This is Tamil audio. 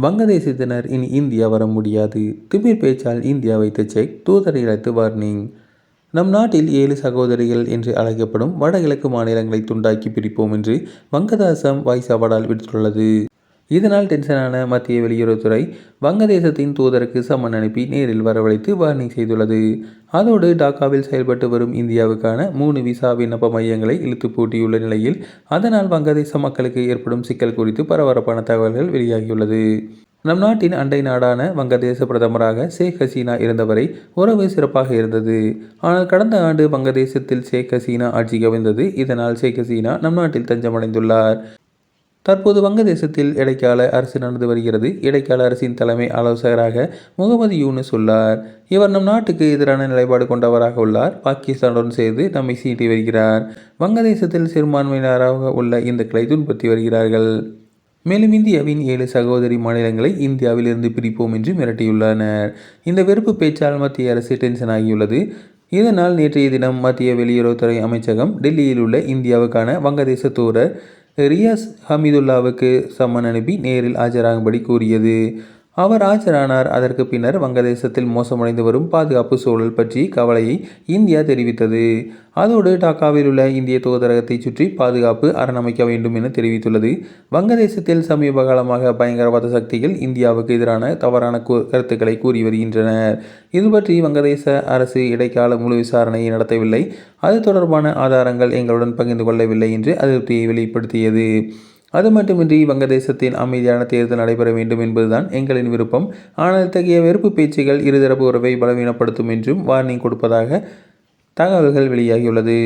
வங்கதேசத்தினர் இனி இந்தியா வர முடியாது. திமிர் பேச்சால் இந்தியா வைத்த செக், தூதரை அழைத்து வார்னிங். நம் நாட்டில் 7 சகோதரிகள் என்று அழைக்கப்படும் வடகிழக்கு மாநிலங்களை துண்டாக்கி பிரிப்போம் என்று வங்கதேசம் வாய் சவால் விடுத்துள்ளது. இதனால் டென்ஷனான மத்திய வெளியுறவுத்துறை வங்கதேசத்தின் தூதருக்கு சம்மன் அனுப்பி நேரில் வரவழைத்து வார்னிங் செய்துள்ளது. அதோடு டாக்காவில் செயல்பட்டு வரும் இந்தியாவுக்கான 3 விசா விண்ணப்ப மையங்களை இழுத்து பூட்டியுள்ள நிலையில் அதனால் வங்கதேச மக்களுக்கு ஏற்படும் சிக்கல் குறித்து பரபரப்பான தகவல்கள் வெளியாகியுள்ளது. நம் நாட்டின் அண்டை நாடான வங்கதேச பிரதமராக ஷேக் ஹசீனா இருந்தவரை உறவு சிறப்பாக இருந்தது. ஆனால் கடந்த ஆண்டு வங்கதேசத்தில் ஷேக் ஹசீனா ஆட்சி கவிழ்ந்தது. இதனால் ஷேக் ஹசீனா நம் நாட்டில் தஞ்சமடைந்துள்ளார். தற்போது வங்கதேசத்தில் இடைக்கால அரசு நடந்து வருகிறது. இடைக்கால அரசின் தலைமை ஆலோசகராக முகமது யூனுஸ் உள்ளார். இவர் நம் நாட்டுக்கு எதிரான நிலைப்பாடு கொண்டவராக உள்ளார். பாகிஸ்தானுடன் சேர்ந்து நம்மை சீண்டி வருகிறார். வங்கதேசத்தில் சிறுபான்மையினராக உள்ள இந்துக்களை துன்புறுத்தி வருகிறார்கள். மேலும் இந்தியாவின் 7 சகோதரி மாநிலங்களை இந்தியாவில் இருந்து பிரிப்போம் என்று மிரட்டியுள்ளனர். இந்த வெறுப்பு பேச்சால் மத்திய அரசு டென்ஷன் ஆகியுள்ளது. இதனால் நேற்றைய தினம் மத்திய வெளியுறவுத்துறை அமைச்சகம் டெல்லியில் உள்ள இந்தியாவுக்கான வங்கதேச தூதர் ரியாஸ் ஹமீதுல்லாவுக்கு சம்மன் அனுப்பி நேரில் ஆஜராகும்படி கூறியது. அவர் ஆஜரானார். அதற்கு பின்னர் வங்கதேசத்தில் மோசமடைந்து வரும் பாதுகாப்பு சூழல் பற்றி கவலையை இந்தியா தெரிவித்தது. அதோடு டாக்காவில் உள்ள இந்திய தூதரகத்தை சுற்றி பாதுகாப்பு அரண் அமைக்க வேண்டும் என தெரிவித்துள்ளது. வங்கதேசத்தில் சமீப காலமாக பயங்கரவாத சக்திகள் இந்தியாவுக்கு எதிரான தவறான கருத்துக்களை கூறி வருகின்றனர். இது பற்றி வங்கதேச அரசு இடைக்கால முழு விசாரணையை நடத்தவில்லை. அது தொடர்பான ஆதாரங்கள் எங்களுடன் பகிர்ந்து கொள்ளவில்லை என்று அதிருப்தியை வெளிப்படுத்தியது. அது மட்டுமின்றி வங்கதேசத்தில் அமைதியான தேர்தல் நடைபெற வேண்டும் என்பதுதான் எங்களின் விருப்பம். ஆனால் இத்தகைய வெறுப்பு பேச்சுகள் இருதரப்பு உறவை பலவீனப்படுத்தும் என்றும் வார்னிங் கொடுப்பதாக தகவல்கள் வெளியாகியுள்ளது.